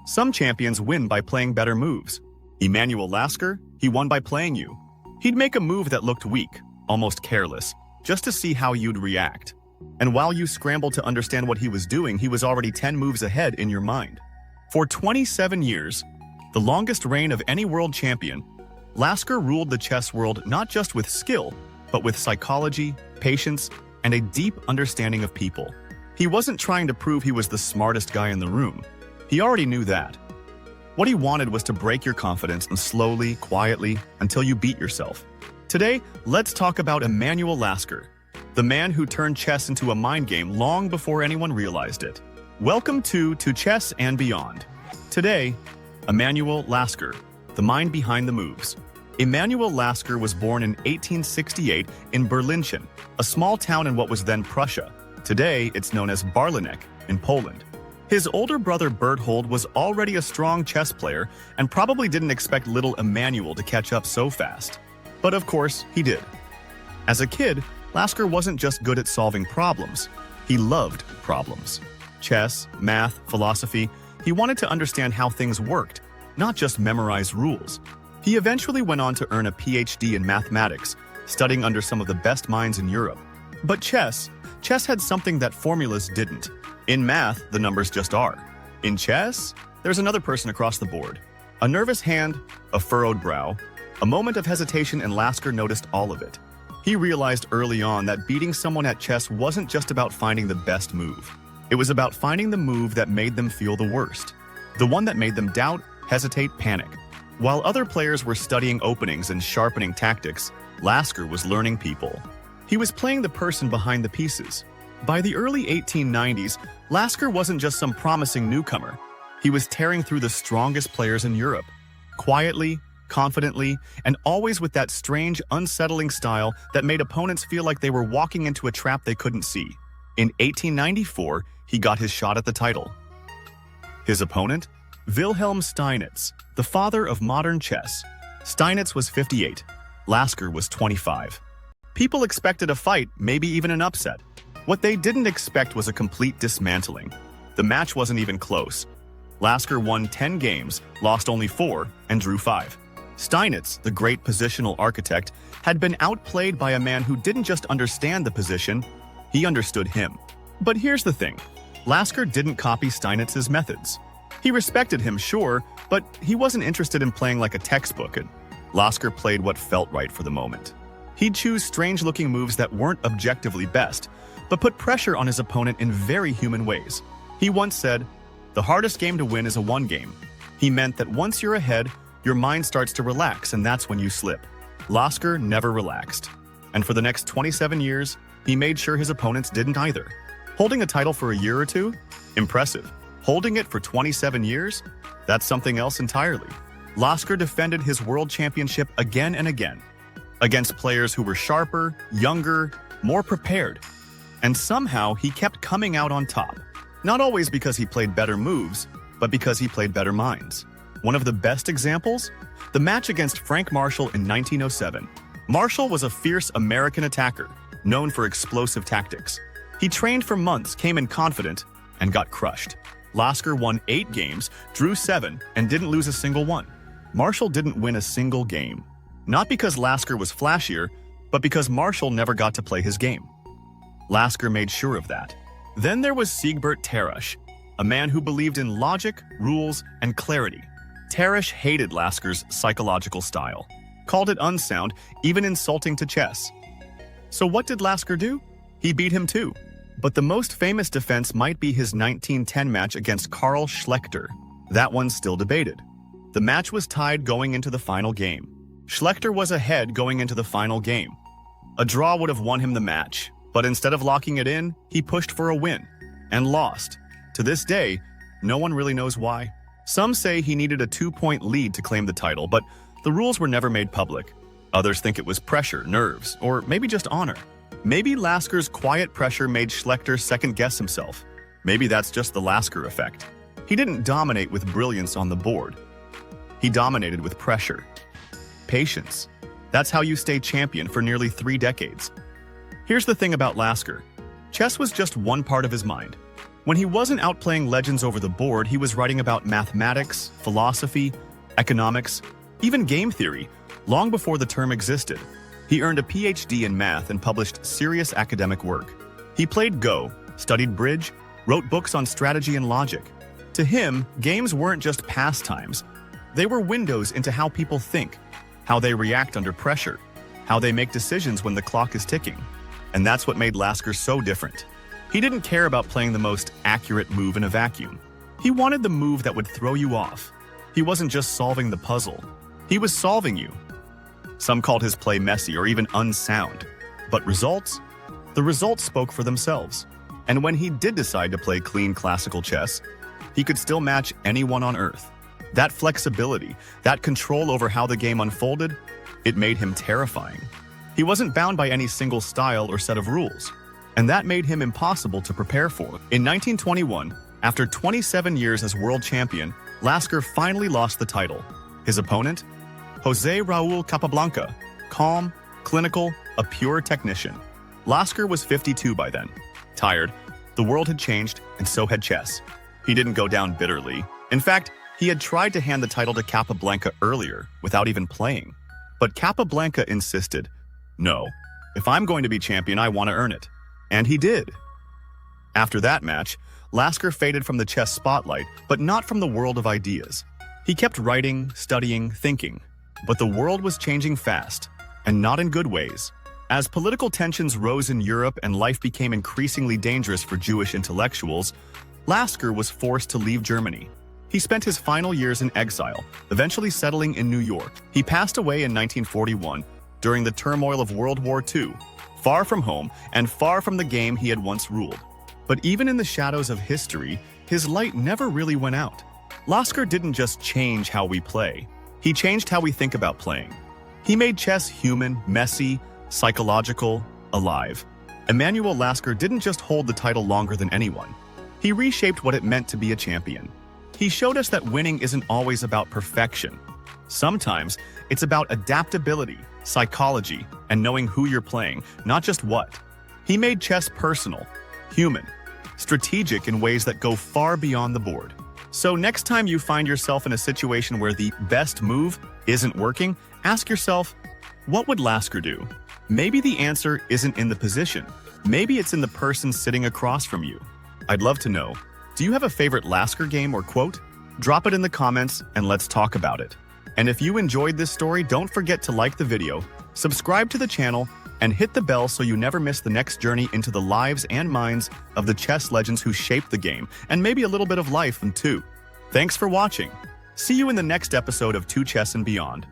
Some champions win by playing better moves. Emanuel Lasker, he won by playing you. He'd make a move that looked weak, almost careless, just to see how you'd react. And while you scrambled to understand what he was doing, he was already 10 moves ahead in your mind. For 27 years, the longest reign of any world champion, Lasker ruled the chess world not just with skill, but with psychology, patience, and a deep understanding of people. He wasn't trying to prove he was the smartest guy in the room. He already knew that. What he wanted was to break your confidence and slowly, quietly, until you beat yourself. Today, let's talk about Emanuel Lasker, the man who turned chess into a mind game long before anyone realized it. Welcome to Chess and Beyond. Today, Emanuel Lasker, the mind behind the moves. Emanuel Lasker was born in 1868 in Berlinchin, a small town in what was then Prussia. Today, it's known as Barlinek in Poland. His older brother Berthold was already a strong chess player and probably didn't expect little Emanuel to catch up so fast. But of course, he did. As a kid, Lasker wasn't just good at solving problems. He loved problems. Chess, math, philosophy, he wanted to understand how things worked, not just memorize rules. He eventually went on to earn a PhD in mathematics, studying under some of the best minds in Europe. But chess had something that formulas didn't. In math, the numbers just are. In chess, there's another person across the board. A nervous hand, a furrowed brow, a moment of hesitation, and Lasker noticed all of it. He realized early on that beating someone at chess wasn't just about finding the best move. It was about finding the move that made them feel the worst. The one that made them doubt, hesitate, panic. While other players were studying openings and sharpening tactics, Lasker was learning people. He was playing the person behind the pieces. By the early 1890s, Lasker wasn't just some promising newcomer. He was tearing through the strongest players in Europe. Quietly, confidently, and always with that strange, unsettling style that made opponents feel like they were walking into a trap they couldn't see. In 1894, he got his shot at the title. His opponent? Wilhelm Steinitz, the father of modern chess. Steinitz was 58. Lasker was 25. People expected a fight, maybe even an upset. What they didn't expect was a complete dismantling. The match wasn't even close. Lasker won 10 games, lost only 4, and drew 5. Steinitz, the great positional architect, had been outplayed by a man who didn't just understand the position, he understood him. But here's the thing. Lasker didn't copy Steinitz's methods. He respected him, sure, but he wasn't interested in playing like a textbook, and Lasker played what felt right for the moment. He'd choose strange-looking moves that weren't objectively best, but put pressure on his opponent in very human ways. He once said, "The hardest game to win is a one game." He meant that once you're ahead, your mind starts to relax, and that's when you slip. Lasker never relaxed. And for the next 27 years, he made sure his opponents didn't either. Holding a title for a year or two? Impressive. Holding it for 27 years? That's something else entirely. Lasker defended his world championship again and again, against players who were sharper, younger, more prepared. And somehow he kept coming out on top. Not always because he played better moves, but because he played better minds. One of the best examples? The match against Frank Marshall in 1907. Marshall was a fierce American attacker, known for explosive tactics. He trained for months, came in confident, and got crushed. Lasker won 8 games, drew 7, and didn't lose a single one. Marshall didn't win a single game. Not because Lasker was flashier, but because Marshall never got to play his game. Lasker made sure of that. Then there was Siegbert Tarrasch, a man who believed in logic, rules, and clarity. Tarrasch hated Lasker's psychological style, called it unsound, even insulting to chess. So what did Lasker do? He beat him too. But the most famous defense might be his 1910 match against Karl Schlechter. That one's still debated. The match was tied going into the final game. Schlechter was ahead going into the final game. A draw would have won him the match, but instead of locking it in, he pushed for a win and lost. To this day, no one really knows why. Some say he needed a 2-point lead to claim the title, but the rules were never made public. Others think it was pressure, nerves, or maybe just honor. Maybe Lasker's quiet pressure made Schlechter second-guess himself. Maybe that's just the Lasker effect. He didn't dominate with brilliance on the board. He dominated with pressure. Patience. That's how you stay champion for nearly 3 decades. Here's the thing about Lasker. Chess was just one part of his mind. When he wasn't outplaying legends over the board, he was writing about mathematics, philosophy, economics, even game theory, long before the term existed. He earned a PhD in math and published serious academic work. He played Go, studied bridge, wrote books on strategy and logic. To him, games weren't just pastimes. They were windows into how people think, how they react under pressure, how they make decisions when the clock is ticking. And that's what made Lasker so different. He didn't care about playing the most accurate move in a vacuum. He wanted the move that would throw you off. He wasn't just solving the puzzle. He was solving you. Some called his play messy or even unsound. But results? The results spoke for themselves. And when he did decide to play clean classical chess, he could still match anyone on Earth. That flexibility, that control over how the game unfolded, it made him terrifying. He wasn't bound by any single style or set of rules, and that made him impossible to prepare for. In 1921, after 27 years as world champion, Lasker finally lost the title. His opponent? José Raúl Capablanca, calm, clinical, a pure technician. Lasker was 52 by then. Tired, the world had changed, and so had chess. He didn't go down bitterly. In fact, he had tried to hand the title to Capablanca earlier, without even playing. But Capablanca insisted, no, if I'm going to be champion, I want to earn it. And he did. After that match, Lasker faded from the chess spotlight, but not from the world of ideas. He kept writing, studying, thinking. But the world was changing fast, and not in good ways. As political tensions rose in Europe and life became increasingly dangerous for Jewish intellectuals, Lasker was forced to leave Germany. He spent his final years in exile, eventually settling in New York. He passed away in 1941 during the turmoil of World War II, far from home and far from the game he had once ruled. But even in the shadows of history, his light never really went out. Lasker didn't just change how we play. He changed how we think about playing. He made chess human, messy, psychological, alive. Emanuel Lasker didn't just hold the title longer than anyone. He reshaped what it meant to be a champion. He showed us that winning isn't always about perfection. Sometimes it's about adaptability, psychology, and knowing who you're playing, not just what. He made chess personal, human, strategic in ways that go far beyond the board. So next time you find yourself in a situation where the best move isn't working, ask yourself, what would Lasker do? Maybe the answer isn't in the position. Maybe it's in the person sitting across from you. I'd love to know. Do you have a favorite Lasker game or quote? Drop it in the comments and let's talk about it. And if you enjoyed this story, don't forget to like the video, subscribe to the channel, and hit the bell so you never miss the next journey into the lives and minds of the chess legends who shaped the game, and maybe a little bit of life too. Thanks for watching. See you in the next episode of 2 Chess and Beyond.